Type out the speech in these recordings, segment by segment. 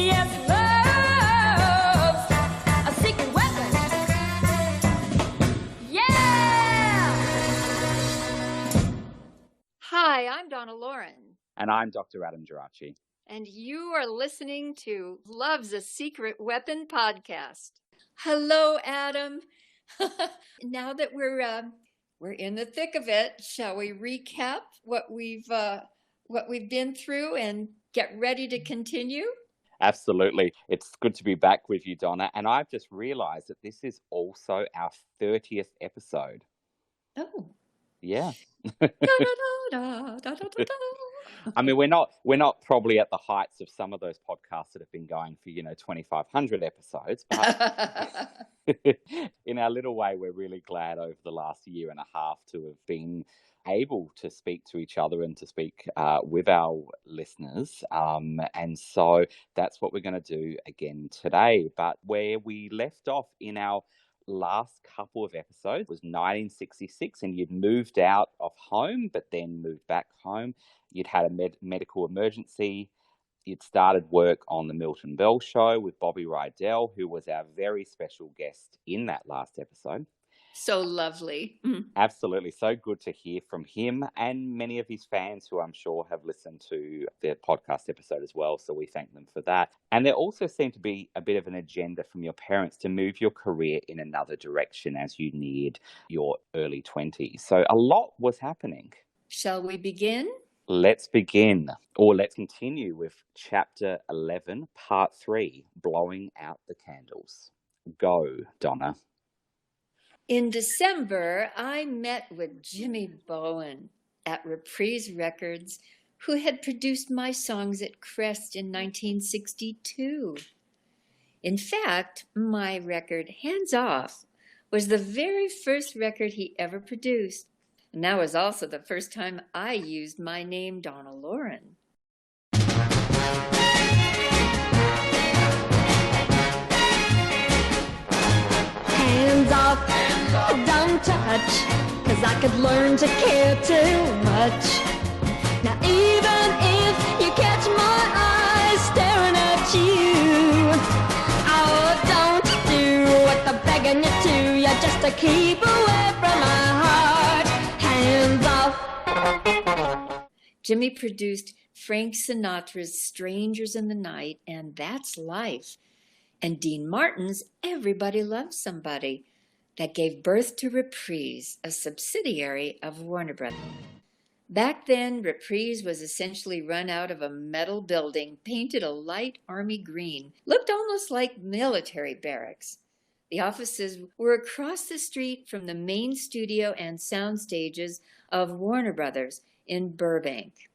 Yes, love's a secret weapon. Yeah! Hi, I'm Donna Loren. And I'm Dr. Adam Gerace. And you are listening to Love's a Secret Weapon podcast. Hello, Adam. Now that we're in the thick of it, shall we recap what we've been through and get ready to continue? Absolutely. It's good to be back with you, Donna. And I've just realized that this is also our 30th episode. Oh. Yeah. Da, da, da, da, da, da, da. I mean, we're not probably at the heights of some of those podcasts that have been going for, 2,500 episodes, but in our little way, we're really glad over the last year and a half to have been able to speak to each other and to speak with our listeners. And so that's what we're going to do again today. But where we left off in our last couple of episodes was 1966, and you'd moved out of home, but then moved back home. You'd had a medical emergency. You'd started work on the Milton Bell Show with Bobby Rydell, who was our very special guest in that last episode. So lovely. Absolutely. So good to hear from him and many of his fans who I'm sure have listened to the podcast episode as well. So we thank them for that. And there also seemed to be a bit of an agenda from your parents to move your career in another direction as you neared your early 20s. So a lot was happening. Shall we begin? Let's begin, or let's continue with Chapter 11, Part 3, Blowing Out the Candles. Go, Donna. In December, I met with Jimmy Bowen at Reprise Records, who had produced my songs at Crest in 1962. In fact, my record, Hands Off, was the very first record he ever produced. And that was also the first time I used my name, Donna Loren. Hands off, don't touch, 'cause I could learn to care too much. Now even if you catch my eyes staring at you, oh, don't do what they're begging you to, yeah, just to keep away from my heart. Hands off. Jimmy produced Frank Sinatra's Strangers in the Night and That's Life, and Dean Martin's Everybody Loves Somebody, that gave birth to Reprise, a subsidiary of Warner Brothers. Back then, Reprise was essentially run out of a metal building painted a light army green, looked almost like military barracks. The offices were across the street from the main studio and sound stages of Warner Brothers in Burbank.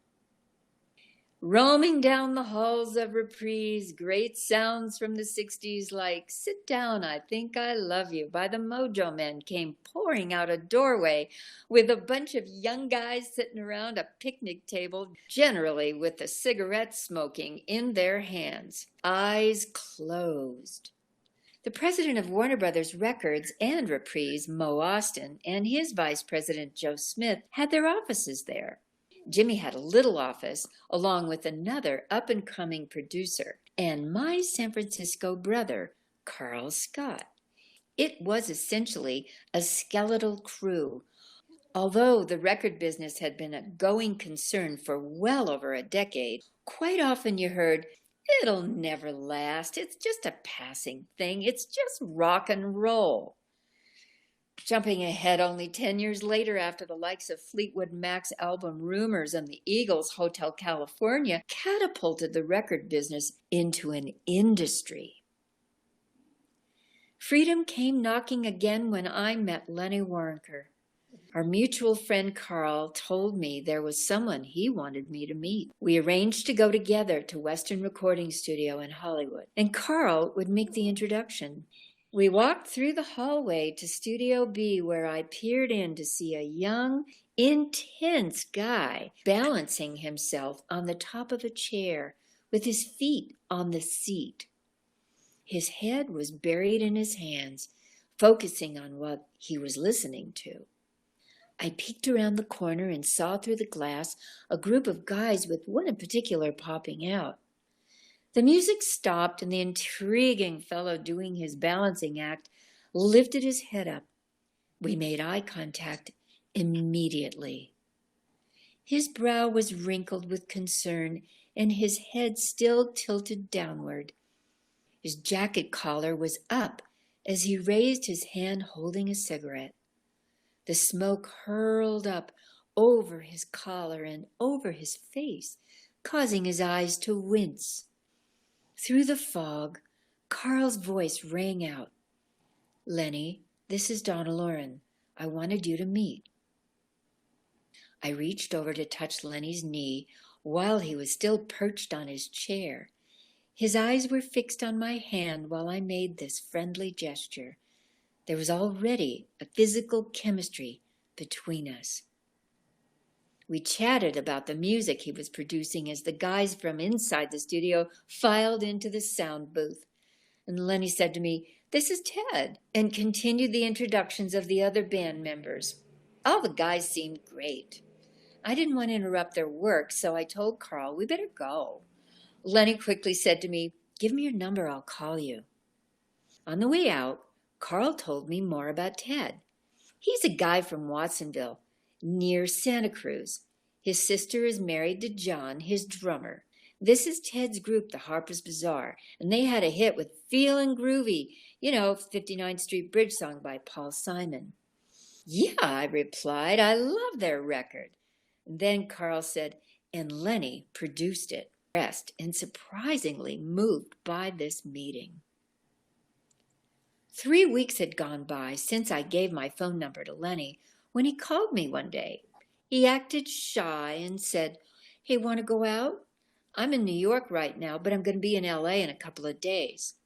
Roaming down the halls of Reprise, great sounds from the 60s like Sit Down, I Think I Love You by the Mojo Men came pouring out a doorway with a bunch of young guys sitting around a picnic table, generally with a cigarette smoking in their hands, eyes closed. The president of Warner Brothers Records and Reprise, Mo Austin, and his vice president, Joe Smith, had their offices there. Jimmy had a little office along with another up-and-coming producer and my San Francisco brother, Carl Scott. It was essentially a skeletal crew. Although the record business had been a going concern for well over a decade, quite often you heard, "It'll never last. It's just a passing thing. It's just rock and roll." Jumping ahead only 10 years later, after the likes of Fleetwood Mac's album Rumors and the Eagles' Hotel California catapulted the record business into an industry. Freedom came knocking again when I met Lenny Waronker. Our mutual friend Carl told me there was someone he wanted me to meet. We arranged to go together to Western Recording Studio in Hollywood, and Carl would make the introduction. We walked through the hallway to Studio B, where I peered in to see a young, intense guy balancing himself on the top of a chair with his feet on the seat. His head was buried in his hands, focusing on what he was listening to. I peeked around the corner and saw through the glass a group of guys with one in particular popping out. The music stopped, and the intriguing fellow doing his balancing act lifted his head up. We made eye contact immediately. His brow was wrinkled with concern, and his head still tilted downward. His jacket collar was up as he raised his hand holding a cigarette. The smoke hurled up over his collar and over his face, causing his eyes to wince. Through the fog, Carl's voice rang out. "Lenny, this is Donna Loren. I wanted you to meet." I reached over to touch Lenny's knee while he was still perched on his chair. His eyes were fixed on my hand while I made this friendly gesture. There was already a physical chemistry between us. We chatted about the music he was producing as the guys from inside the studio filed into the sound booth. And Lenny said to me, "This is Ted," and continued the introductions of the other band members. All the guys seemed great. I didn't want to interrupt their work, so I told Carl we better go. Lenny quickly said to me, "Give me your number, I'll call you." On the way out, Carl told me more about Ted. He's a guy from Watsonville, near Santa Cruz. His sister is married to John, his drummer. This is Ted's group, the Harper's Bazaar, and they had a hit with "Feelin' Groovy," 59th Street Bridge song by Paul Simon. "Yeah," I replied, "I love their record." And then Carl said, "And Lenny produced it." And surprisingly moved by this meeting. 3 weeks had gone by since I gave my phone number to Lenny when he called me one day. He acted shy and said, "Hey, want to go out? I'm in New York right now, but I'm going to be in LA in a couple of days."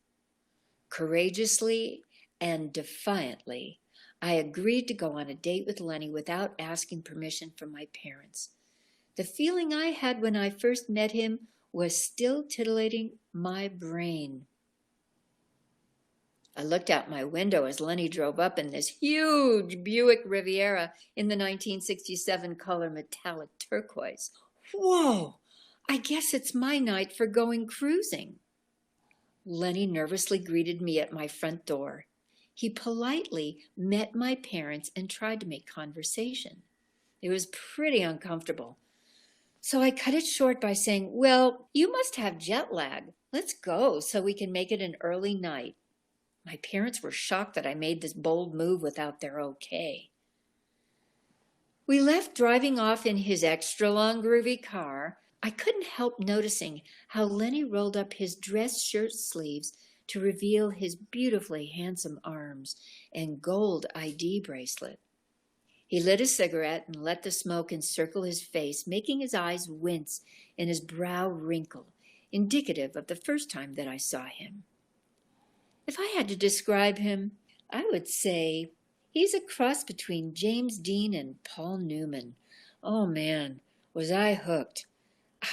Courageously and defiantly, I agreed to go on a date with Lenny without asking permission from my parents. The feeling I had when I first met him was still titillating my brain. I looked out my window as Lenny drove up in this huge Buick Riviera in the 1967 color metallic turquoise. Whoa! I guess it's my night for going cruising. Lenny nervously greeted me at my front door. He politely met my parents and tried to make conversation. It was pretty uncomfortable. So I cut it short by saying, "Well, you must have jet lag. Let's go so we can make it an early night." My parents were shocked that I made this bold move without their okay. We left driving off in his extra long groovy car. I couldn't help noticing how Lenny rolled up his dress shirt sleeves to reveal his beautifully handsome arms and gold ID bracelet. He lit a cigarette and let the smoke encircle his face, making his eyes wince and his brow wrinkle, indicative of the first time that I saw him. If I had to describe him, I would say he's a cross between James Dean and Paul Newman. Oh man, was I hooked.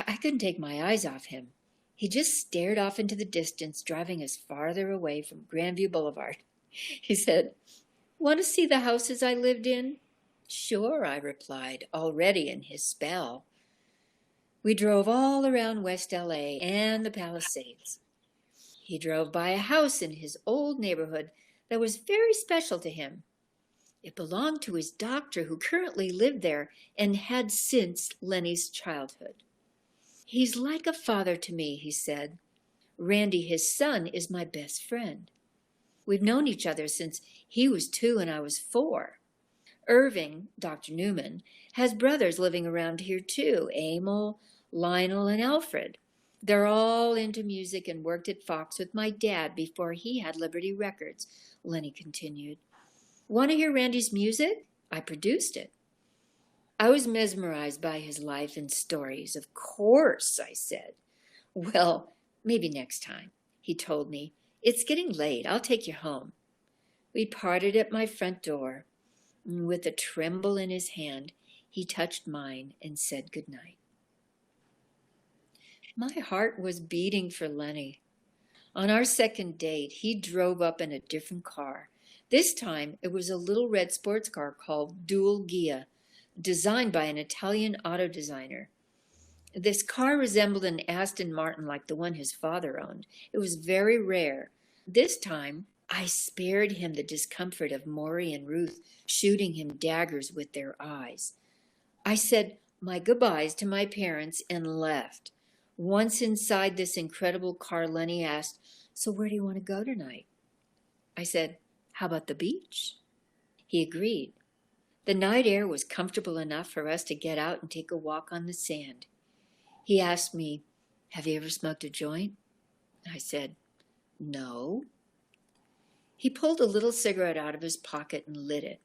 I couldn't take my eyes off him. He just stared off into the distance, driving us farther away from Grandview Boulevard. He said, "Want to see the houses I lived in?" "Sure," I replied, already in his spell. We drove all around West LA and the Palisades. He drove by a house in his old neighborhood that was very special to him. It belonged to his doctor, who currently lived there and had since Lenny's childhood. "He's like a father to me," he said. "Randy, his son, is my best friend. We've known each other since he was 2 and I was 4. Irving, Dr. Newman, has brothers living around here too, Emil, Lionel, and Alfred. They're all into music and worked at Fox with my dad before he had Liberty Records," Lenny continued. "Want to hear Randy's music? I produced it." I was mesmerized by his life and stories. "Of course," I said. "Well, maybe next time," he told me. "It's getting late. I'll take you home." We parted at my front door. With a tremble in his hand, he touched mine and said goodnight. My heart was beating for Lenny. On our second date, he drove up in a different car. This time, it was a little red sports car called Dual Ghia, designed by an Italian auto designer. This car resembled an Aston Martin like the one his father owned. It was very rare. This time, I spared him the discomfort of Maury and Ruth shooting him daggers with their eyes. I said my goodbyes to my parents and left. Once inside this incredible car, Lenny asked, "So where do you want to go tonight?" I said, "How about the beach?" He agreed. The night air was comfortable enough for us to get out and take a walk on the sand. He asked me, "Have you ever smoked a joint?" I said, "No." He pulled a little cigarette out of his pocket and lit it.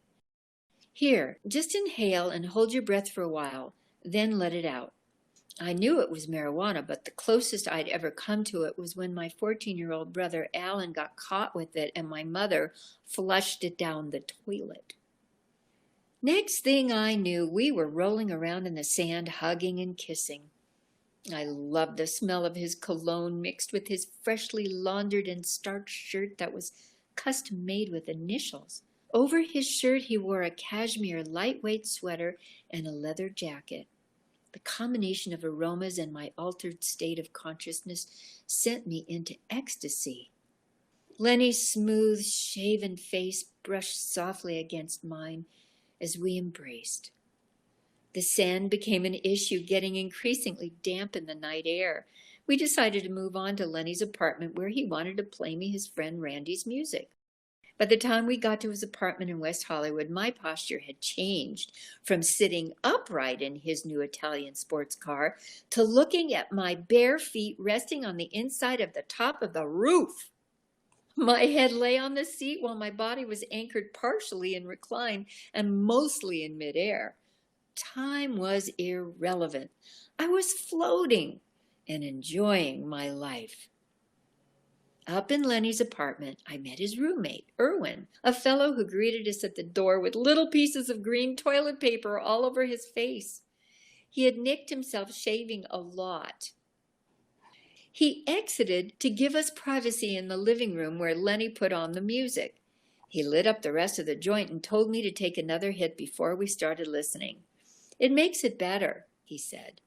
"Here, just inhale and hold your breath for a while, then let it out." I knew it was marijuana, but the closest I'd ever come to it was when my 14-year-old brother Alan got caught with it and my mother flushed it down the toilet. Next thing I knew, we were rolling around in the sand, hugging and kissing. I loved the smell of his cologne mixed with his freshly laundered and starched shirt that was custom made with initials. Over his shirt, he wore a cashmere lightweight sweater and a leather jacket. The combination of aromas and my altered state of consciousness sent me into ecstasy. Lenny's smooth, shaven face brushed softly against mine as we embraced. The sand became an issue, getting increasingly damp in the night air. We decided to move on to Lenny's apartment, where he wanted to play me his friend Randy's music. By the time we got to his apartment in West Hollywood, my posture had changed from sitting upright in his new Italian sports car to looking at my bare feet resting on the inside of the top of the roof. My head lay on the seat while my body was anchored partially in recline and mostly in midair. Time was irrelevant. I was floating and enjoying my life. Up in Lenny's apartment, I met his roommate, Erwin, a fellow who greeted us at the door with little pieces of green toilet paper all over his face. He had nicked himself shaving a lot. He exited to give us privacy in the living room where Lenny put on the music. He lit up the rest of the joint and told me to take another hit before we started listening. "It makes it better," he said.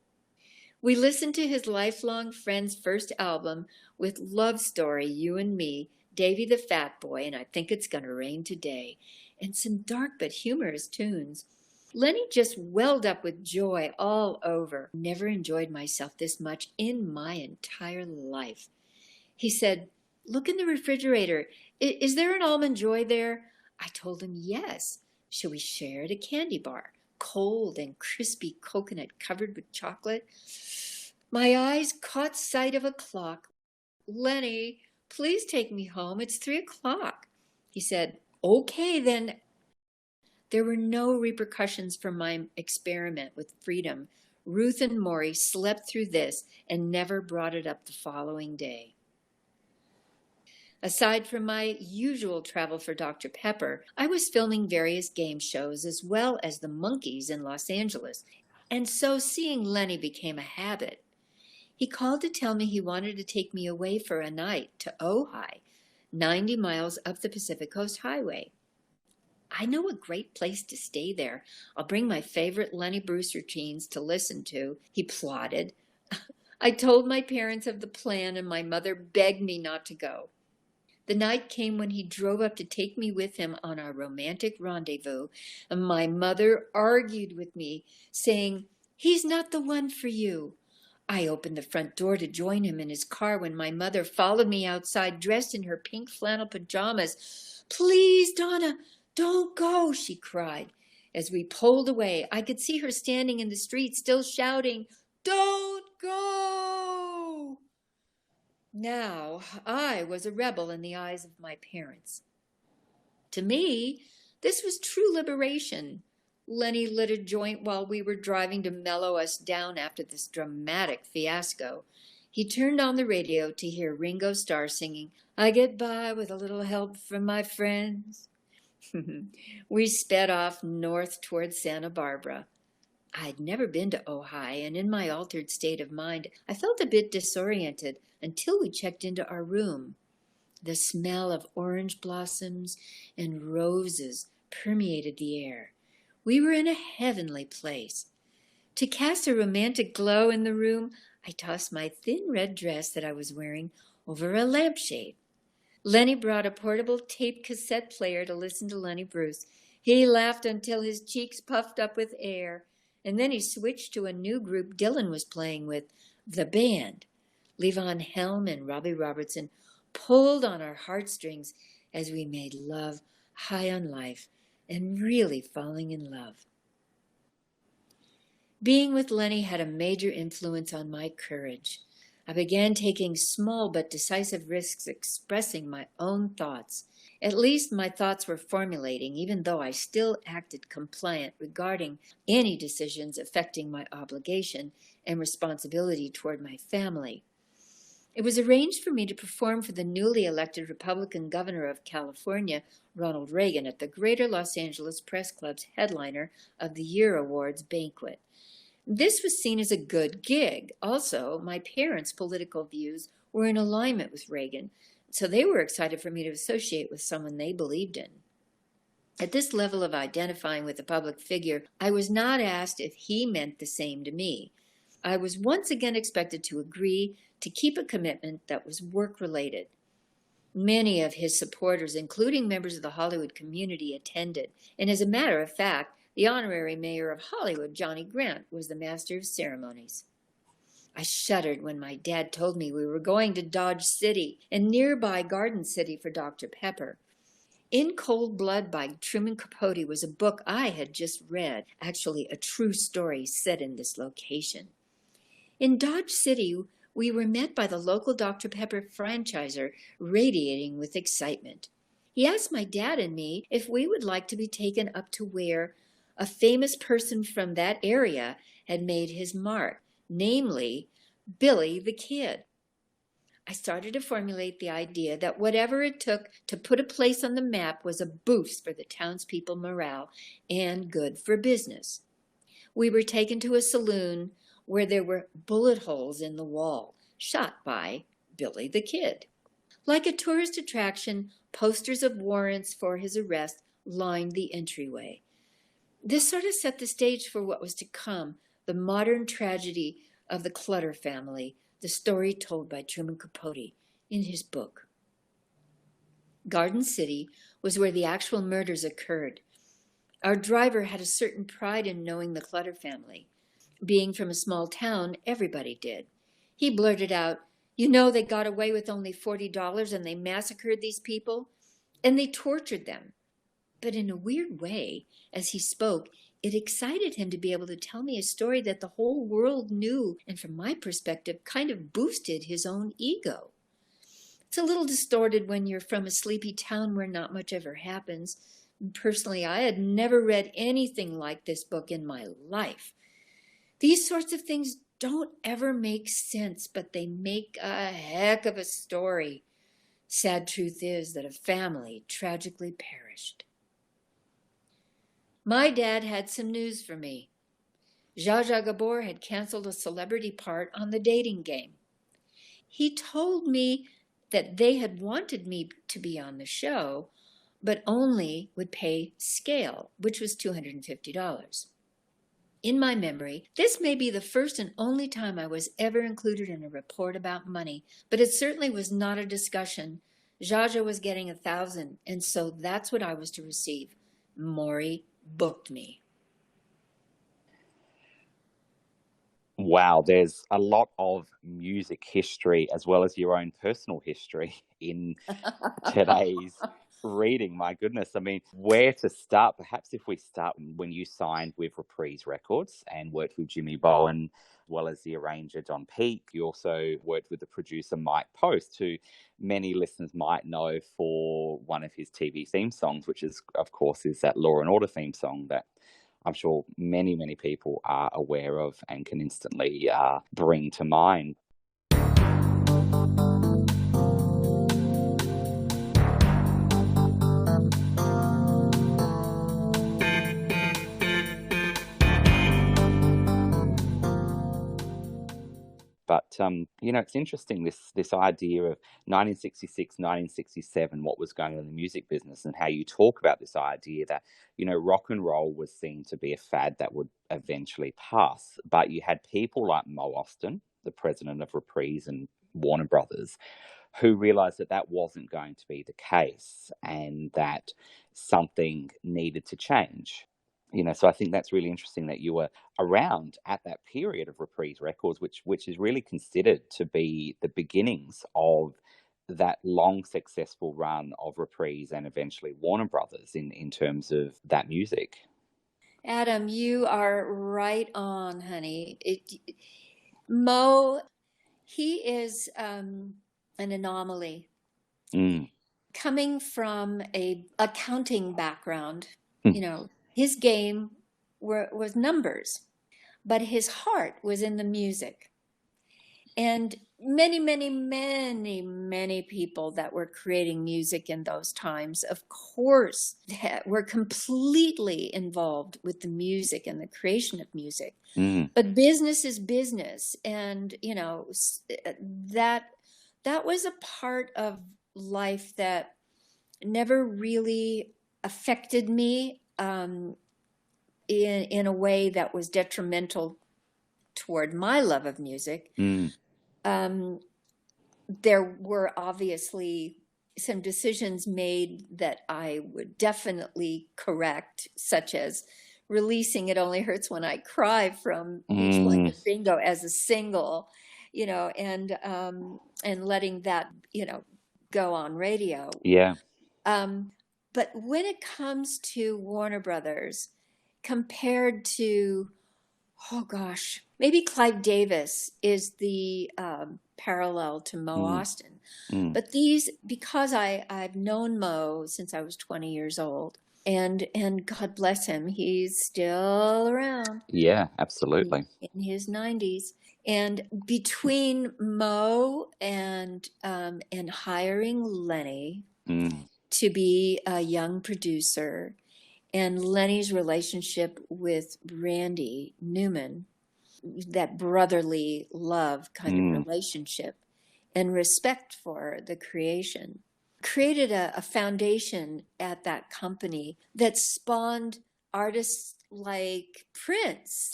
We listened to his lifelong friend's first album with Love Story, You and Me, Davy the Fat Boy, and I Think It's Gonna Rain Today, and some dark but humorous tunes. Lenny just welled up with joy all over. Never enjoyed myself this much in my entire life. He said, "Look in the refrigerator. Is there an Almond Joy there?" I told him yes. Should we share a candy bar? Cold and crispy coconut covered with chocolate. My eyes caught sight of a clock. "Lenny, please take me home. It's 3:00. He said, "Okay, then." There were no repercussions for my experiment with freedom. Ruth and Maury slept through this and never brought it up the following day. Aside from my usual travel for Dr. Pepper, I was filming various game shows as well as the Monkees in Los Angeles, and so seeing Lenny became a habit. He called to tell me he wanted to take me away for a night to Ojai, 90 miles up the Pacific Coast Highway. "I know a great place to stay there. I'll bring my favorite Lenny Bruce routines to listen to," he plotted. I told my parents of the plan, and my mother begged me not to go. The night came when he drove up to take me with him on our romantic rendezvous, and my mother argued with me, saying, "He's not the one for you." I opened the front door to join him in his car when my mother followed me outside dressed in her pink flannel pajamas. "Please, Donna, don't go," she cried. As we pulled away, I could see her standing in the street still shouting, "Don't go!" Now I was a rebel in the eyes of my parents. To me, this was true liberation. Lenny lit a joint while we were driving to mellow us down after this dramatic fiasco. He turned on the radio to hear Ringo Starr singing, "I get by with a little help from my friends." We sped off north toward Santa Barbara. I'd never been to Ojai, and in my altered state of mind, I felt a bit disoriented until we checked into our room. The smell of orange blossoms and roses permeated the air. We were in a heavenly place. To cast a romantic glow in the room, I tossed my thin red dress that I was wearing over a lampshade. Lenny brought a portable tape cassette player to listen to Lenny Bruce. He laughed until his cheeks puffed up with air, and then he switched to a new group Dylan was playing with, The Band. Levon Helm and Robbie Robertson pulled on our heartstrings as we made love high on life and really falling in love. Being with Lenny had a major influence on my courage. I began taking small but decisive risks expressing my own thoughts. At least my thoughts were formulating, even though I still acted compliant regarding any decisions affecting my obligation and responsibility toward my family. It was arranged for me to perform for the newly elected Republican governor of California, Ronald Reagan, at the Greater Los Angeles Press Club's Headliner of the Year Awards banquet. This was seen as a good gig. Also, my parents' political views were in alignment with Reagan, so they were excited for me to associate with someone they believed in. At this level of identifying with a public figure, I was not asked if he meant the same to me. I was once again expected to agree to keep a commitment that was work-related. Many of his supporters, including members of the Hollywood community, attended, and as a matter of fact, the honorary mayor of Hollywood, Johnny Grant, was the master of ceremonies. I shuddered when my dad told me we were going to Dodge City and nearby Garden City for Dr. Pepper. In Cold Blood by Truman Capote was a book I had just read, actually a true story set in this location. In Dodge City, we were met by the local Dr. Pepper franchiser, radiating with excitement. He asked my dad and me if we would like to be taken up to where a famous person from that area had made his mark, namely Billy the Kid. I started to formulate the idea that whatever it took to put a place on the map was a boost for the townspeople morale and good for business. We were taken to a saloon where there were bullet holes in the wall, shot by Billy the Kid. Like a tourist attraction, posters of warrants for his arrest lined the entryway. This sort of set the stage for what was to come, the modern tragedy of the Clutter family, the story told by Truman Capote in his book. Garden City was where the actual murders occurred. Our driver had a certain pride in knowing the Clutter family. Being from a small town, everybody did. He blurted out, "You know they got away with only $40 and they massacred these people? And they tortured them." But in a weird way, as he spoke, it excited him to be able to tell me a story that the whole world knew, and from my perspective, kind of boosted his own ego. It's a little distorted when you're from a sleepy town where not much ever happens. Personally, I had never read anything like this book in my life. These sorts of things don't ever make sense, but they make a heck of a story. Sad truth is that a family tragically perished. My dad had some news for me. Zsa Zsa Gabor had canceled a celebrity part on The Dating Game. He told me that they had wanted me to be on the show, but only would pay scale, which was $250. In my memory, this may be the first and only time I was ever included in a report about money, but it certainly was not a discussion. Zsa Zsa was getting $1,000, and so that's what I was to receive. Maury booked me. Wow, there's a lot of music history as well as your own personal history in today's reading. My goodness. I mean, where to start? Perhaps if we start when you signed with Reprise Records and worked with Jimmy Bowen, as well as the arranger Don Peake. You also worked with the producer Mike Post, who many listeners might know for one of his TV theme songs, which is, of course, is that Law and Order theme song that I'm sure many, many people are aware of and can instantly bring to mind. But it's interesting, this idea of 1966, 1967, what was going on in the music business, and how you talk about this idea that, rock and roll was seen to be a fad that would eventually pass. But you had people like Mo Austin, the president of Reprise and Warner Brothers, who realized that that wasn't going to be the case and that something needed to change. So I think that's really interesting that you were around at that period of Reprise Records, which is really considered to be the beginnings of that long successful run of Reprise and eventually Warner Brothers in terms of that music. Adam, you are right on, honey. Mo, he is an anomaly. Coming from a accounting background, his game was numbers, but his heart was in the music. And many, many, many, many people that were creating music in those times, of course, were completely involved with the music and the creation of music. But business is business. And, that was a part of life that never really affected me in a way that was detrimental toward my love of music. There were obviously some decisions made that I would definitely correct, such as releasing It Only Hurts When I Cry from Beach Blanket Bingo as a single, and letting that, go on radio. Yeah. But when it comes to Warner Brothers, compared to, maybe Clive Davis is the parallel to Mo Austin. But because I've known Mo since I was 20 years old, and God bless him, he's still around. Yeah, absolutely. In his 90s. And between Mo and hiring Lenny to be a young producer, and Lenny's relationship with Randy Newman, that brotherly love kind of relationship and respect for the creation, created a foundation at that company that spawned artists like Prince,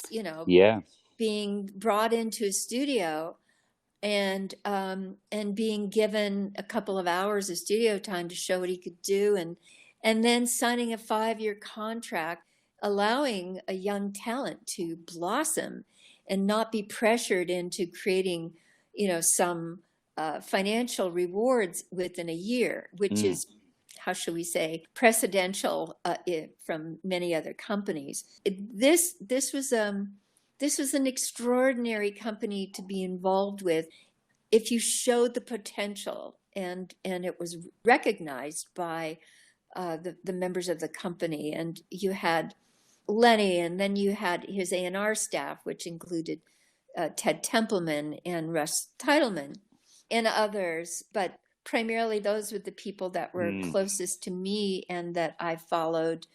being brought into a studio and being given a couple of hours of studio time to show what he could do, and then signing a 5-year contract, allowing a young talent to blossom and not be pressured into creating, some financial rewards within a year, which is, how shall we say, precedential from many other companies. This was an extraordinary company to be involved with if you showed the potential, and it was recognized by the members of the company. And you had Lenny, and then you had his A&R staff, which included Ted Templeman and Russ Titleman and others, but primarily those were the people that were closest to me and that I followed,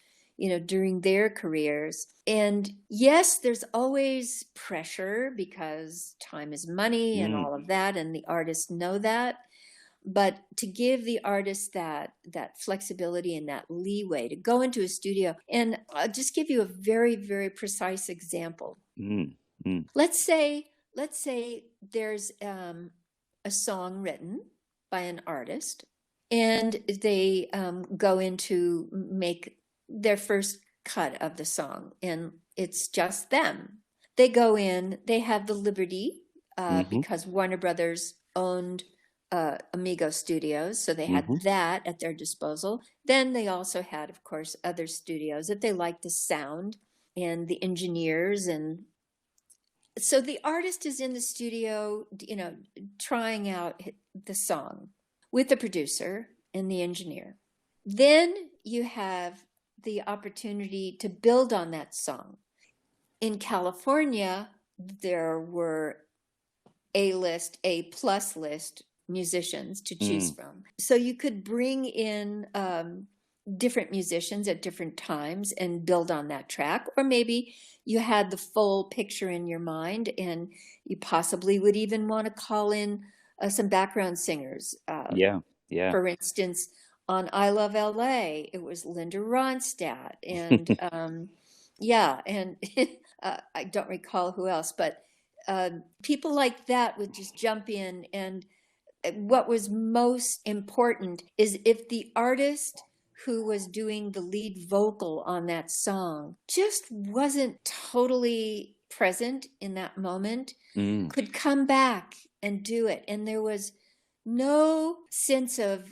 during their careers. And yes, there's always pressure because time is money and all of that, and the artists know that. But to give the artist that flexibility and that leeway to go into a studio, and I'll just give you a very, very precise example. Let's say there's a song written by an artist, and they go in to make their first cut of the song, and it's just them. They go in, they have the liberty because Warner Brothers owned Amigo Studios, so they had that at their disposal. Then they also had, of course, other studios that they liked the sound and the engineers. And so the artist is in the studio, trying out the song with the producer and the engineer. Then you have the opportunity to build on that song. In California, there were A-list, A-plus list musicians to choose from. So you could bring in different musicians at different times and build on that track. Or maybe you had the full picture in your mind and you possibly would even want to call in some background singers. Yeah. Yeah. For instance, on I Love LA, it was Linda Ronstadt and yeah, and I don't recall who else, but people like that would just jump in. And what was most important is if the artist who was doing the lead vocal on that song just wasn't totally present in that moment, could come back and do it. And there was no sense of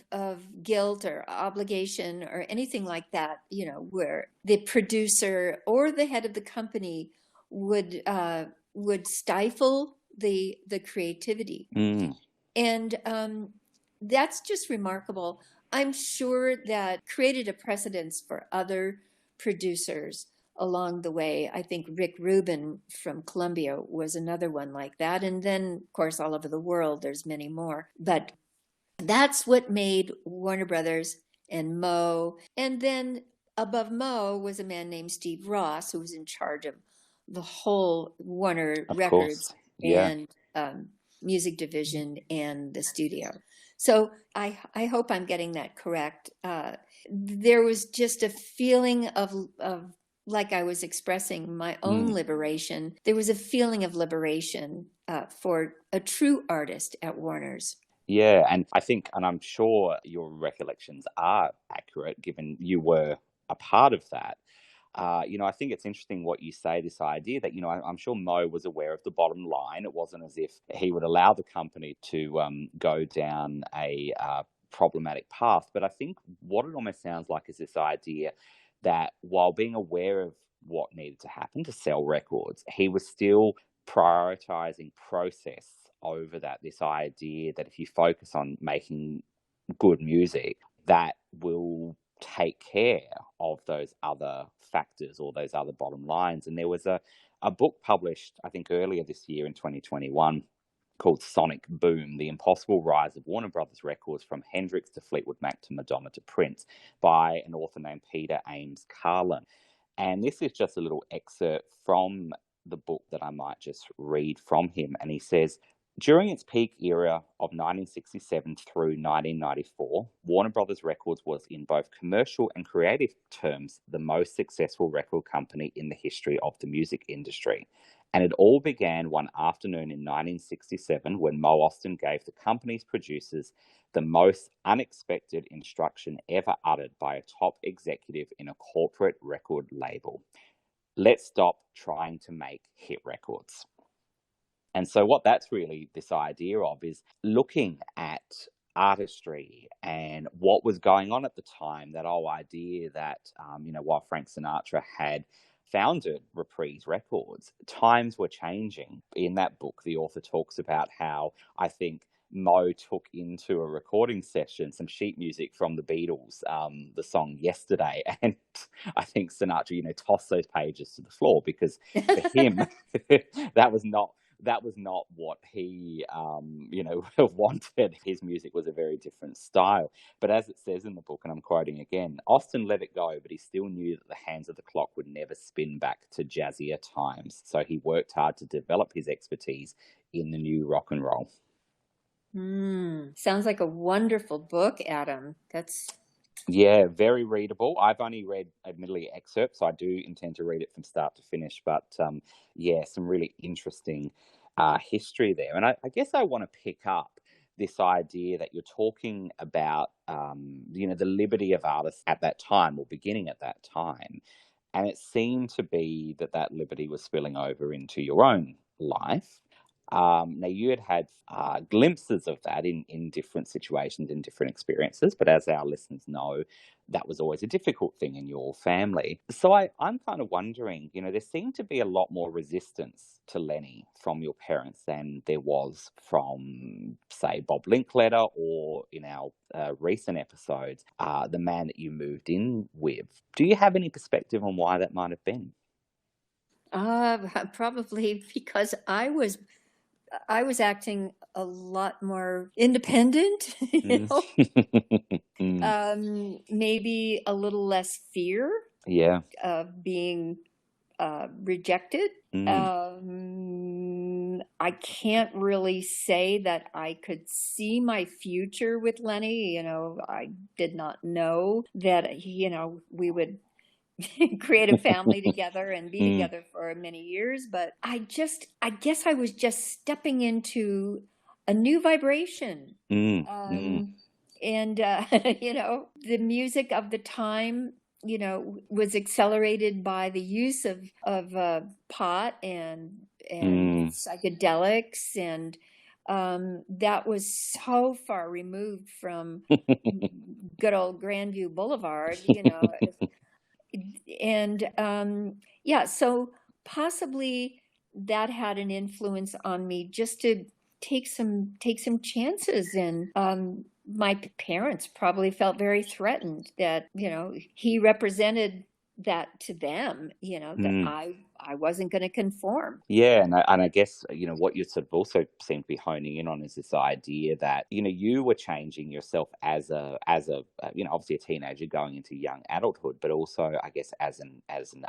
guilt or obligation or anything like that, where the producer or the head of the company would stifle the creativity. And that's just remarkable. I'm sure that created a precedence for other producers along the way. I think Rick Rubin from Columbia was another one like that. And then, of course, all over the world, there's many more. But that's what made Warner Brothers and Moe. And then above Moe was a man named Steve Ross, who was in charge of the whole Warner Records and music division and the studio. So I hope I'm getting that correct. There was just a feeling of like I was expressing my own liberation. There was a feeling of liberation for a true artist at Warner's. Yeah, and I think, and I'm sure your recollections are accurate, given you were a part of that. I think it's interesting what you say, this idea that, I'm sure Mo was aware of the bottom line. It wasn't as if he would allow the company to go down a problematic path. But I think what it almost sounds like is this idea that while being aware of what needed to happen to sell records, he was still prioritizing process over that, this idea that if you focus on making good music, that will take care of those other factors or those other bottom lines. And there was a book published, I think, earlier this year in 2021 called Sonic Boom, The Impossible Rise of Warner Brothers Records from Hendrix to Fleetwood Mac to Madonna to Prince, by an author named Peter Ames Carlin. And this is just a little excerpt from the book that I might just read from him. And he says, during its peak era of 1967 through 1994, Warner Brothers Records was, in both commercial and creative terms, the most successful record company in the history of the music industry. And it all began one afternoon in 1967 when Mo Ostin gave the company's producers the most unexpected instruction ever uttered by a top executive in a corporate record label. Let's stop trying to make hit records. And so what that's really this idea of is looking at artistry and what was going on at the time, that whole idea that, while Frank Sinatra had founded Reprise Records, times were changing. In that book, the author talks about how, I think, Mo took into a recording session some sheet music from the Beatles, the song Yesterday, and I think Sinatra, tossed those pages to the floor, because for him, that was not what he, wanted. His music was a very different style. But as it says in the book, and I'm quoting again, Austin let it go, but he still knew that the hands of the clock would never spin back to jazzier times. So he worked hard to develop his expertise in the new rock and roll. Sounds like a wonderful book, Adam. Yeah, very readable. I've only read, admittedly, excerpts, so I do intend to read it from start to finish. But some really interesting history there. And I guess I want to pick up this idea that you're talking about, the liberty of artists at that time, or beginning at that time. And it seemed to be that liberty was spilling over into your own life. Now, you had glimpses of that in different situations, in different experiences, but as our listeners know, that was always a difficult thing in your family. So I'm kind of wondering, there seemed to be a lot more resistance to Lenny from your parents than there was from, say, Bob Linkletter, or in our recent episodes, the man that you moved in with. Do you have any perspective on why that might have been? Probably because I was acting a lot more independent, Maybe a little less fear Yeah. of being rejected. I can't really say that I could see my future with Lenny. I did not know that, we would create a family together and be together for many years. But I guess I was just stepping into a new vibration. And, the music of the time, was accelerated by the use of pot and psychedelics. And that was so far removed from good old Grandview Boulevard, and so possibly that had an influence on me just to take some chances. And my parents probably felt very threatened that he represented that to them, that I wasn't going to conform. Yeah, and I guess what you sort of also seem to be honing in on is this idea that you were changing yourself as a obviously a teenager going into young adulthood, but also I guess as an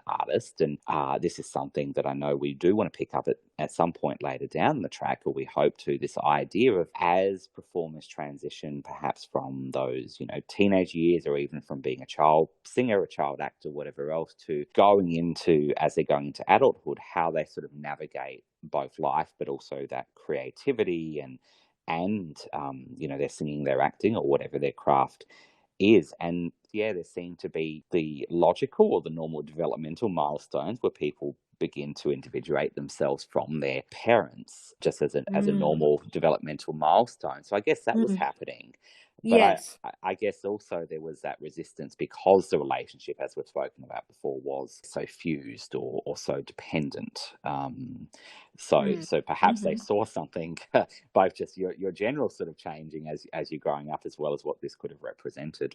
artist. And this is something that I know we do want to pick up at some point later down the track, or we hope to. This idea of as performers transition perhaps from those teenage years, or even from being a child singer, a child actor, whatever else, to going into, as they're going into adulthood, how they sort of navigate both life but also that creativity and they're singing, they're acting, or whatever their craft is. And there seem to be the logical or the normal developmental milestones where people begin to individuate themselves from their parents, just as a normal developmental milestone. So I guess that was happening. But yes. I guess also there was that resistance because the relationship, as we've spoken about before, was so fused or so dependent. So perhaps they saw something, both just your general sort of changing as you're growing up, as well as what this could have represented.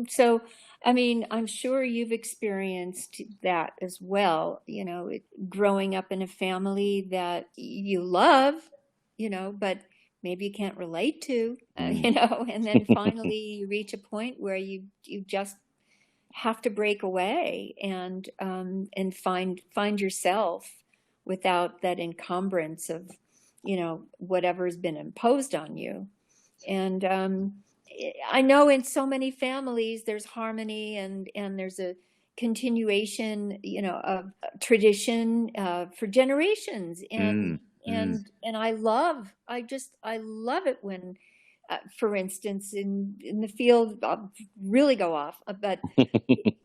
So, I mean, I'm sure you've experienced that as well, growing up in a family that you love, but maybe you can't relate to, and then finally you reach a point where you just have to break away and find yourself without that encumbrance of, whatever's been imposed on you. And I know in so many families there's harmony and there's a continuation, of tradition for generations. And I love it when, for instance, in the field, I'll really go off, but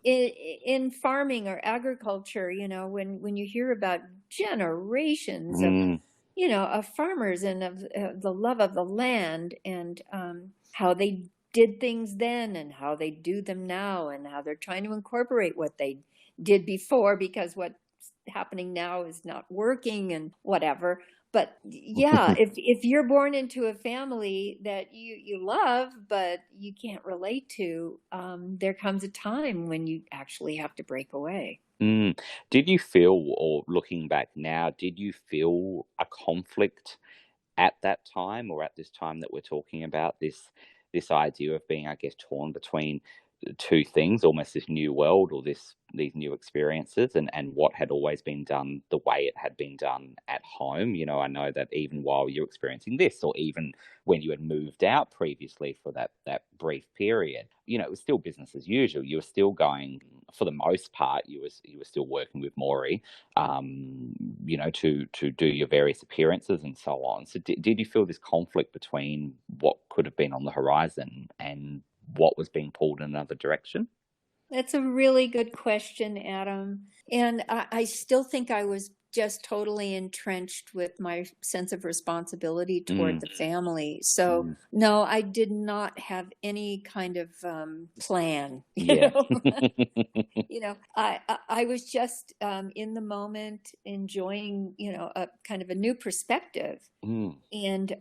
in farming or agriculture, when you hear about generations of farmers and of the love of the land, and how they did things then and how they do them now, and how they're trying to incorporate what they did before because what's happening now is not working and whatever. But if you're born into a family that you love but you can't relate to, there comes a time when you actually have to break away. Did you feel, or looking back now, did you feel a conflict at that time, or at this time that we're talking about, this idea of being, I guess, torn between two things, almost this new world or these new experiences, and what had always been done the way it had been done at home? I know that even while you're experiencing this, or even when you had moved out previously for that brief period, it was still business as usual. You were still going, for the most part, you were still working with Maury, to do your various appearances and so on. So did you feel this conflict between what could have been on the horizon and what was being pulled in another direction? That's a really good question, Adam. And I still think I was just totally entrenched with my sense of responsibility toward the family. So no, I did not have any kind of plan. I was just in the moment, enjoying a kind of a new perspective, and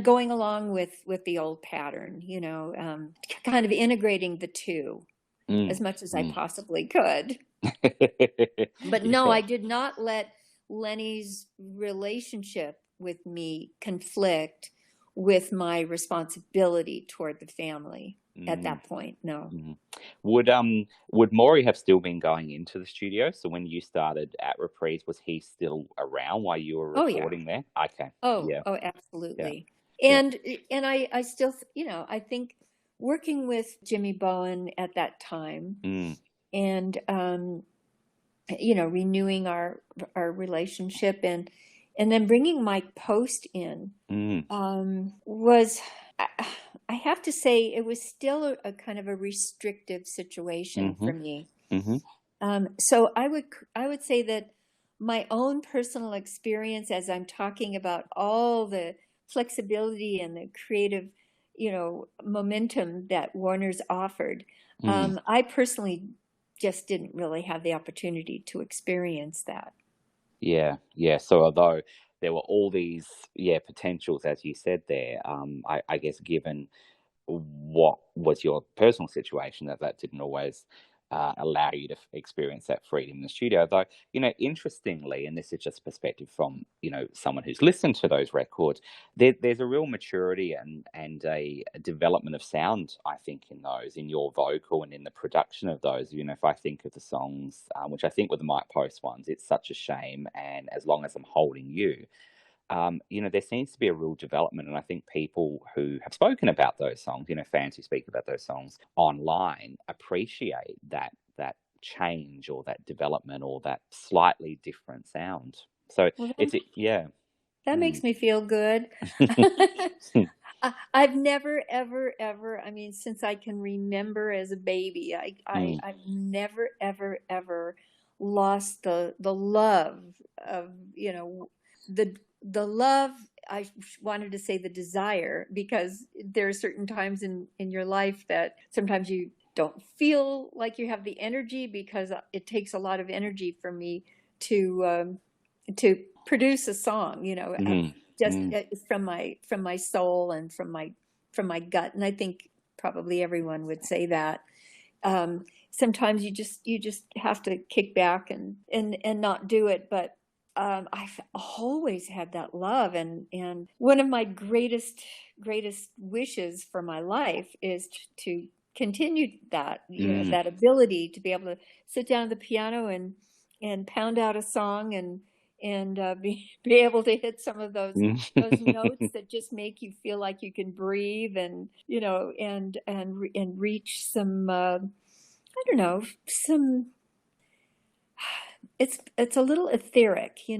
going along with the old pattern, kind of integrating the two as much as I possibly could. But no, I did not let Lenny's relationship with me conflict with my responsibility toward the family at that point. No. Would Maury have still been going into the studio? So when you started at Reprise, was he still around while you were Oh, yeah. recording there? Okay. Oh, Yeah. absolutely. Yeah. And I still, I think working with Jimmy Bowen at that time and, renewing our relationship and then bringing Mike Post in was, I have to say, it was still a kind of a restrictive situation for me. So I would say that my own personal experience, as I'm talking about all the flexibility and the creative, momentum that Warner's offered, I personally just didn't really have the opportunity to experience that. Yeah. So although there were all these potentials, as you said there, I guess given what was your personal situation, that didn't always allow you to experience that freedom in the studio. Though, interestingly, and this is just perspective from, someone who's listened to those records, there's a real maturity and a development of sound, I think, in your vocal and in the production of those. If I think of the songs, which I think were the Mike Post ones, It's Such a Shame and As Long as I'm Holding You, there seems to be a real development. And I think people who have spoken about those songs, fans who speak about those songs online, appreciate that change or that development or that slightly different sound. So that makes me feel good. I've never, ever, ever, since I can remember as a baby, I've never, ever, ever lost the love of, the love, I wanted to say the desire, because there are certain times in your life that sometimes you don't feel like you have the energy, because it takes a lot of energy for me to produce a song, from my soul and from my gut. And I think probably everyone would say that. Sometimes you just have to kick back and not do it, but I've always had that love, and one of my greatest wishes for my life is to continue that, that ability to be able to sit down at the piano and pound out a song and be able to hit some of those notes that just make you feel like you can breathe, and and reach some I don't know, some. It's a little etheric, you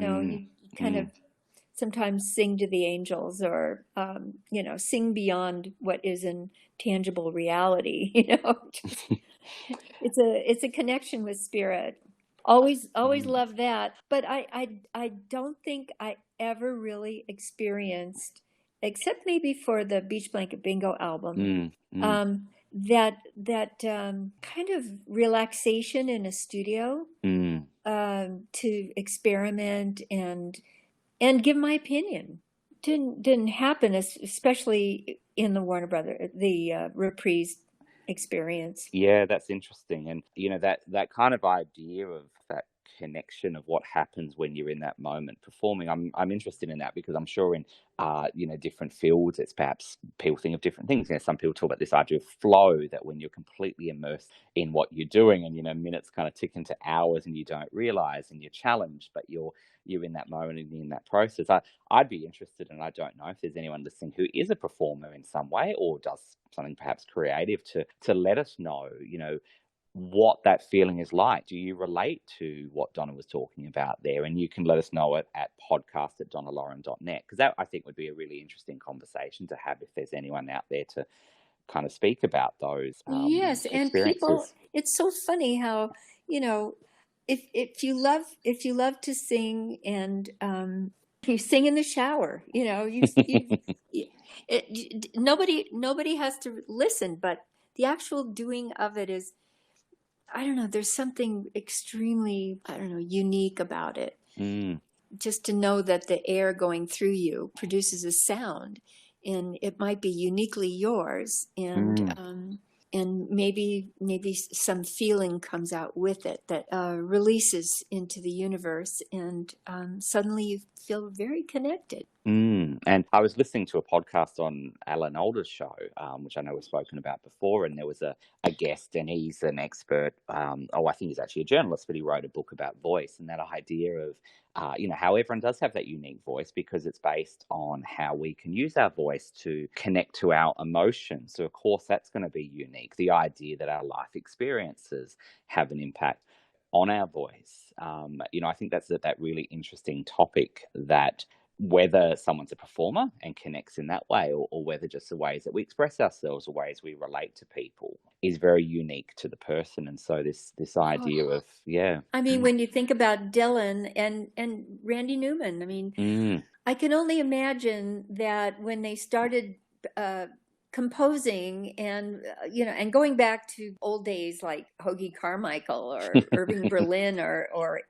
kind of sometimes sing to the angels, or, sing beyond what is in tangible reality, it's a connection with spirit. Always love that. But I don't think I ever really experienced, except maybe for the Beach Blanket Bingo album, that kind of relaxation in a studio, to experiment and give my opinion. Didn't happen, especially in the Warner Brothers, the Reprise experience. Yeah, that's interesting. And that kind of idea of that connection of what happens when you're in that moment performing, I'm interested in that, because I'm sure in different fields, it's perhaps people think of different things. Some people talk about this idea of flow, that when you're completely immersed in what you're doing, and minutes kind of tick into hours and you don't realize, and you're challenged, but you're in that moment and in that process. I'd be interested, and I don't know if there's anyone listening who is a performer in some way or does something perhaps creative, to let us know, what that feeling is like. Do you relate to what Donna was talking about there? And you can let us know it at podcast@donnaloren.net, because that, I think, would be a really interesting conversation to have if there's anyone out there to kind of speak about those yes, and people, it's so funny how, if you love to sing, and you sing in the shower, nobody has to listen, but the actual doing of it is, I don't know, there's something extremely, unique about it. Just to know that the air going through you produces a sound, and it might be uniquely yours, and maybe some feeling comes out with it that releases into the universe, and suddenly you feel very connected. And I was listening to a podcast on Alan Alda's show, which I know we've spoken about before, and there was a guest, and he's an expert. I think he's actually a journalist, but he wrote a book about voice, and that idea of, how everyone does have that unique voice because it's based on how we can use our voice to connect to our emotions. So, of course, that's going to be unique. The idea that our life experiences have an impact on our voice. I think that's that really interesting topic, that whether someone's a performer and connects in that way, or whether just the ways that we express ourselves or ways we relate to people is very unique to the person. And so this idea of, I mean, when you think about Dylan and Randy Newman, I mean, I can only imagine that when they started composing and and going back to old days like Hoagy Carmichael or Irving Berlin or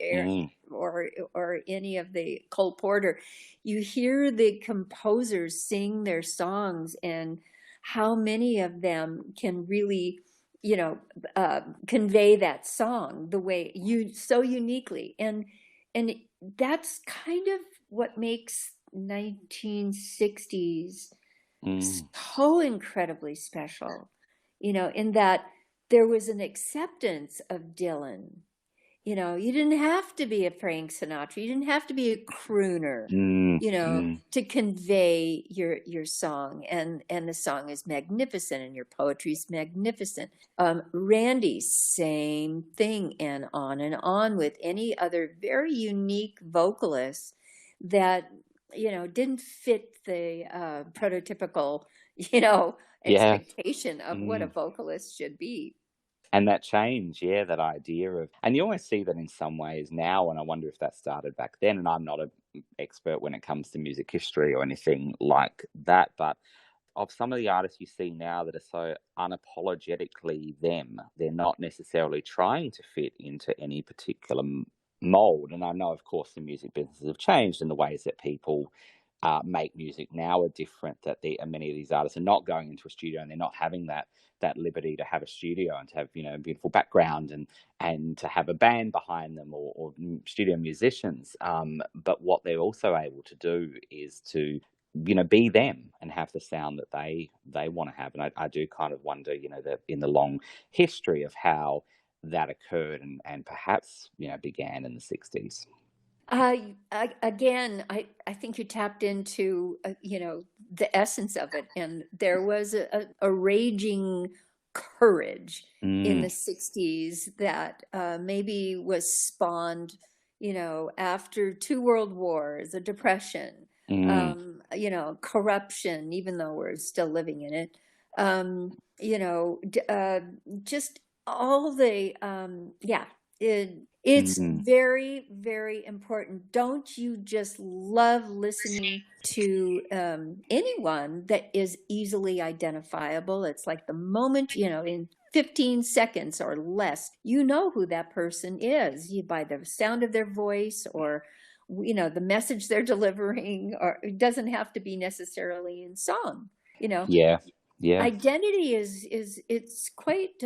any of the Cole Porter, you hear the composers sing their songs and how many of them can really convey that song the way so uniquely, and that's kind of what makes 1960s so incredibly special, in that there was an acceptance of Dylan. You didn't have to be a Frank Sinatra. You didn't have to be a crooner, to convey your song. And the song is magnificent and your poetry is magnificent. Randy, same thing, and on with any other very unique vocalist that didn't fit the prototypical expectation of what a vocalist should be. And that change, that idea of, and you almost see that in some ways now, and I wonder if that started back then. And I'm not an expert when it comes to music history or anything like that, but of some of the artists you see now that are so unapologetically them, they're not necessarily trying to fit into any particular mold. And I know, of course, the music businesses have changed, and the ways that people make music now are different, that many of these artists are not going into a studio and they're not having that liberty to have a studio and to have a beautiful background and to have a band behind them or studio musicians, but what they're also able to do is to be them and have the sound that they want to have. And I do kind of wonder that in the long history of how that occurred and perhaps began in the 60s. Again, I think you tapped into the essence of it, and there was a raging courage in the 60s that maybe was spawned after 2 world wars, a depression, corruption, even though we're still living in it, just all the it's very, very important. Don't you just love listening to anyone that is easily identifiable? It's like the moment, in 15 seconds or less, who that person is, by the sound of their voice or, the message they're delivering, or it doesn't have to be necessarily in song, Yeah. Identity it's quite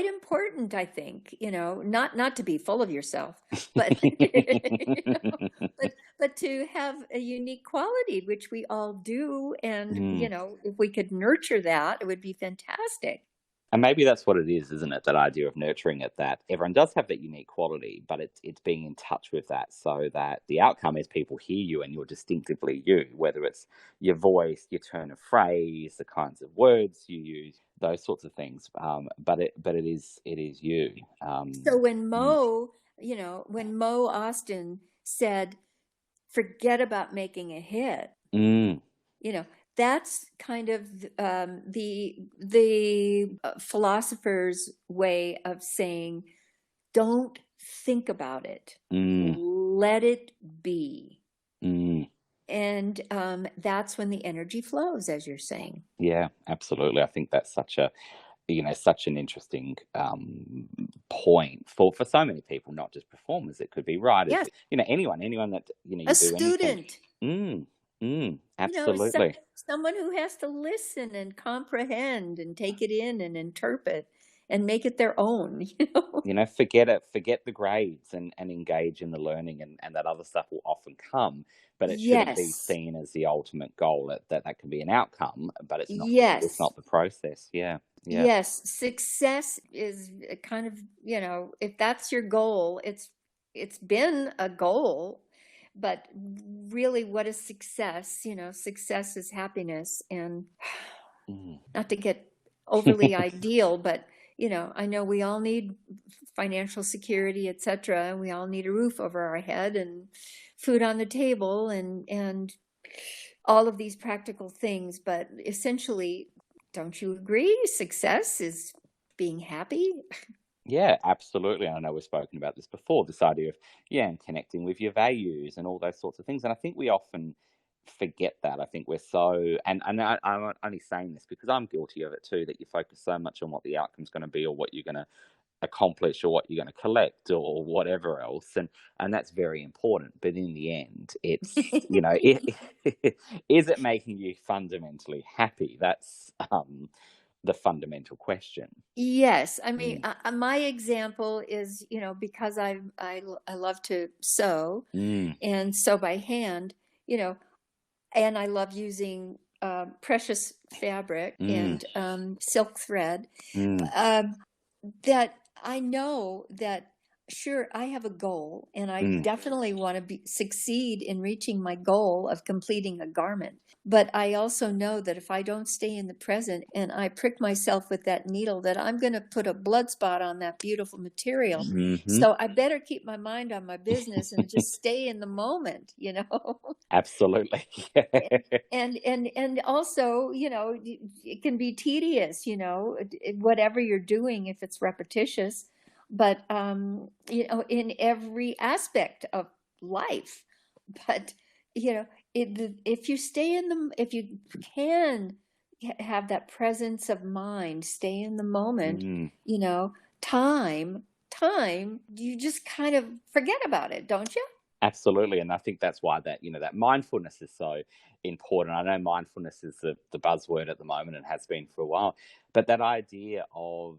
important, I think, not to be full of yourself, but but to have a unique quality, which we all do. And, if we could nurture that, it would be fantastic. And maybe that's what it is, isn't it? That idea of nurturing it, that everyone does have that unique quality, but it's being in touch with that so that the outcome is people hear you and you're distinctively you, whether it's your voice, your turn of phrase, the kinds of words you use, those sorts of things. But it is you. So when Mo Austin said, "Forget about making a hit," that's kind of the philosopher's way of saying, don't think about it. Let it be. And that's when the energy flows, as you're saying. Yeah, absolutely. I think that's such an interesting point for so many people, not just performers. It could be writers, yes. Anyone that you a student. Absolutely. Someone who has to listen and comprehend and take it in and interpret. and make it their own, you know? Forget it, forget the grades, and engage in the learning, and that other stuff will often come, but it shouldn't be Yes. seen as the ultimate goal. That can be an outcome, but it's Yes. not the process. Yeah. Yeah. Yes. Success is a kind of, if that's your goal, it's been a goal, but really what is success? Success is happiness, and Mm. not to get overly ideal, but I know we all need financial security, etc. We all need a roof over our head and food on the table, and all of these practical things. But essentially, don't you agree? Success is being happy. Yeah, absolutely. And I know we've spoken about this before, this idea of, and connecting with your values and all those sorts of things. And I think we often forget that. I think we're so, I'm only saying this because I'm guilty of it too, that you focus so much on what the outcome's going to be, or what you're going to accomplish, or what you're going to collect, or whatever else. And that's very important. But in the end, it's, is it making you fundamentally happy? That's the fundamental question. Yes, I mean, my example is, because I love to sew and sew by hand, and I love using precious fabric and silk thread. That I know that, sure, I have a goal, and I definitely want to succeed in reaching my goal of completing a garment. But I also know that if I don't stay in the present and I prick myself with that needle, that I'm going to put a blood spot on that beautiful material. So I better keep my mind on my business and just stay in the moment, Absolutely. And also, it can be tedious, whatever you're doing, if it's repetitious, but in every aspect of life. But if you stay if you can have that presence of mind, stay in the moment, time, you just kind of forget about it, don't you? Absolutely. And I think that's why that mindfulness is so important. I know mindfulness is the buzzword at the moment, and has been for a while, but that idea of,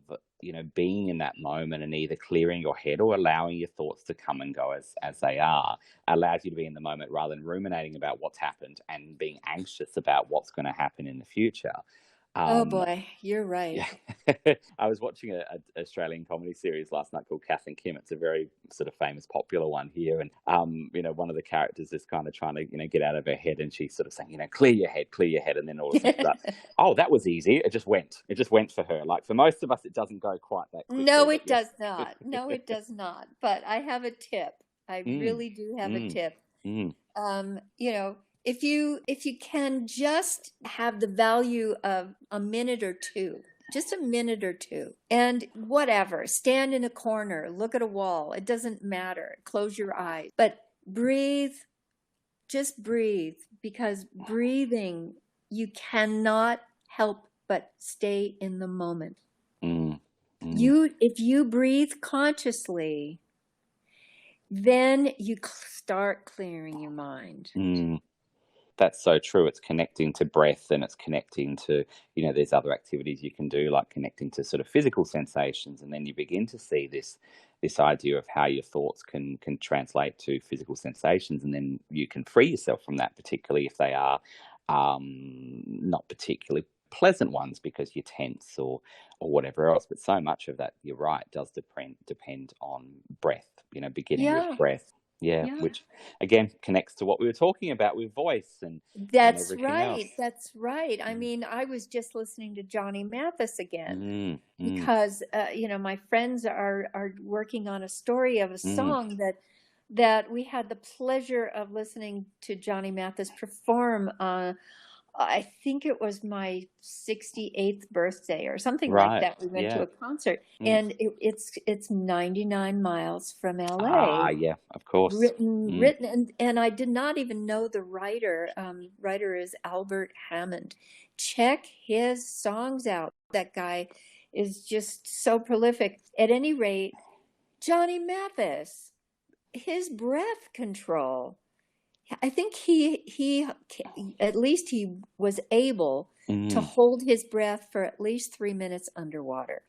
being in that moment and either clearing your head or allowing your thoughts to come and go as they are, allows you to be in the moment rather than ruminating about what's happened and being anxious about what's going to happen in the future. Oh boy, you're right. Yeah. I was watching an Australian comedy series last night called Kath and Kim. It's a very sort of famous, popular one here. And, one of the characters is kind of trying to, get out of her head. And she's sort of saying, clear your head. And then all of a sudden, oh, that was easy. It just went for her. Like for most of us, it doesn't go quite that quickly. No, it does not. No, it does not. But I have a tip. I really do have a tip. If you can just have the value of a minute or two, just a minute or two, and whatever, stand in a corner, look at a wall, it doesn't matter, close your eyes, but breathe, just breathe, because breathing, you cannot help but stay in the moment. If you breathe consciously, then you start clearing your mind. That's so true. It's connecting to breath, and it's connecting to, there's other activities you can do, like connecting to sort of physical sensations. And then you begin to see this idea of how your thoughts can translate to physical sensations. And then you can free yourself from that, particularly if they are not particularly pleasant ones because you're tense or whatever else. But so much of that, you're right, does depend on breath, beginning with breath. Yeah, which again connects to what we were talking about with voice and that's everything right. else. That's right. I mean, I was just listening to Johnny Mathis again because my friends are working on a story of a song that we had the pleasure of listening to Johnny Mathis perform. I think it was my 68th birthday or something like that. We went to a concert, and it's 99 miles from LA. Yeah, of course. Written, and I did not even know the writer. Writer is Albert Hammond. Check his songs out. That guy is just so prolific. At any rate, Johnny Mathis, his breath control, I think he at least he was able to Mm. hold his breath for at least 3 minutes underwater.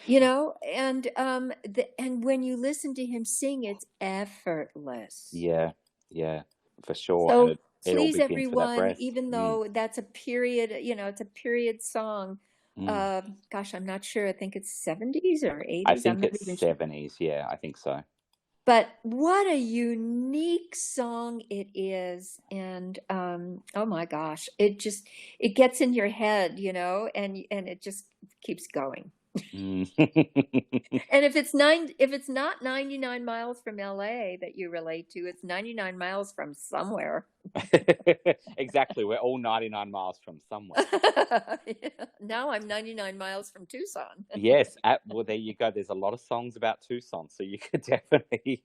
You know, and and when you listen to him sing, it's effortless. Yeah, for sure. And So it all please, begins with that everyone, breath. even though that's a period, you know, it's a period song. Mm. Gosh, I'm not sure. I think it's 70s or I 80s. I'm think not it's even sure. 70s. Yeah, I think so. But what a unique song it is. And oh my gosh, it gets in your head, you know, and it just keeps going. Mm. And if it's not 99 miles from LA that you relate to, it's 99 miles from somewhere. Exactly. We're all 99 miles from somewhere. Yeah. Now I'm 99 miles from Tucson. Yes. Well, there you go. There's a lot of songs about Tucson, so you could definitely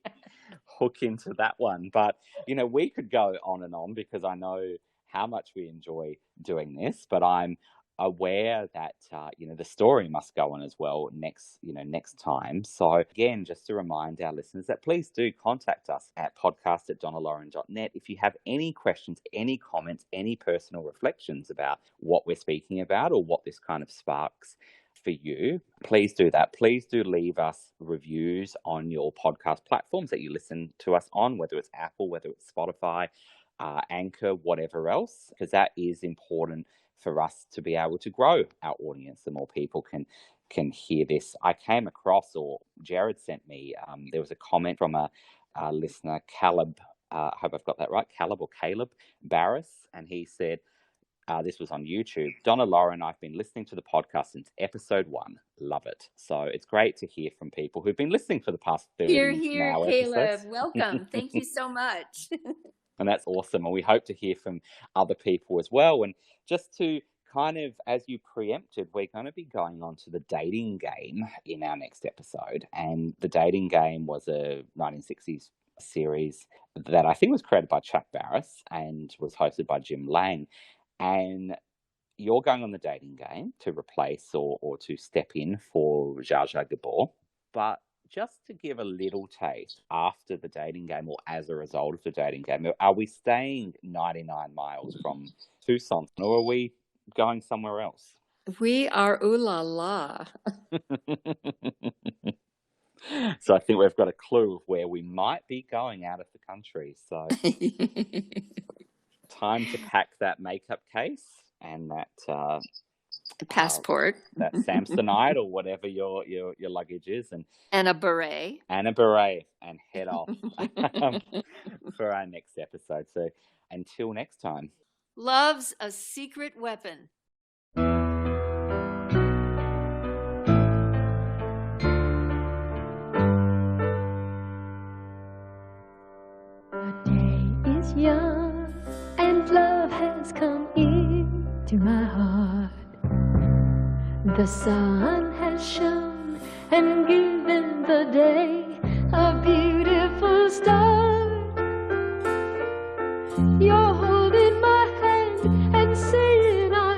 hook into that one. But, you know, we could go on and on because I know how much we enjoy doing this, but I'm aware that, you know, the story must go on as well next time. So again, just to remind our listeners that please do contact us at podcast@donnaloren.net if you have any questions, any comments, any personal reflections about what we're speaking about or what this kind of sparks for you. Please do that. Please do leave us reviews on your podcast platforms that you listen to us on, whether it's Apple, whether it's Spotify, Anchor, whatever else, because that is important for us to be able to grow our audience. The more people can hear this. I came across, or Jared sent me, there was a comment from a listener, Caleb, I hope I've got that right, Caleb Barris, and he said, this was on YouTube. Donna Loren, I've been listening to the podcast since episode 1. Love it. So it's great to hear from people who've been listening for the past 30 Here, now Caleb. episodes. Welcome. Thank you so much. And that's awesome. And we hope to hear from other people as well. And just to kind of, as you preempted, we're going to be going on to the dating game in our next episode. And the dating game was a 1960s series that I think was created by Chuck Barris and was hosted by Jim Lang. And you're going on the dating game to replace or to step in for Zsa Zsa Gabor. But just to give a little taste, after the dating game or as a result of the dating game, are we staying 99 miles from Tucson or are we going somewhere else? We are ooh la la. So I think we've got a clue of where we might be going out of the country. So time to pack that makeup case and that Passport. that Samsonite or whatever your luggage is, And a beret. and head off for our next episode. So until next time. Love's a secret weapon. The day is young and love has come into my heart. The sun has shone and given the day a beautiful start. You're holding my hand and saying I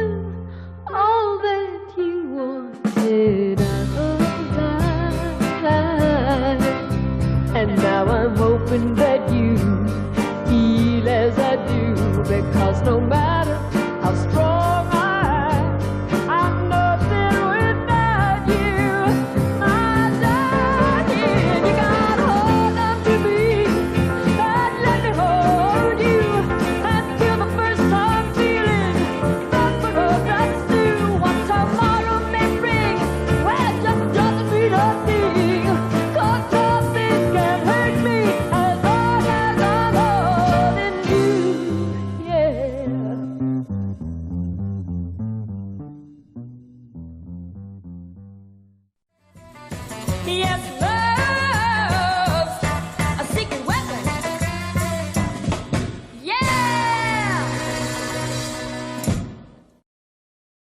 am all that you wanted of time. And now I'm hoping that you feel as I do, because no matter how strong I am, I'm nothing without you, my darling. You gotta hold on to me and let me hold you until the first time feeling that we're gonna do what tomorrow may bring. Well, it just doesn't mean a thing, 'cause nothing can hurt me as long as I'm holding you, yeah. Yes, love.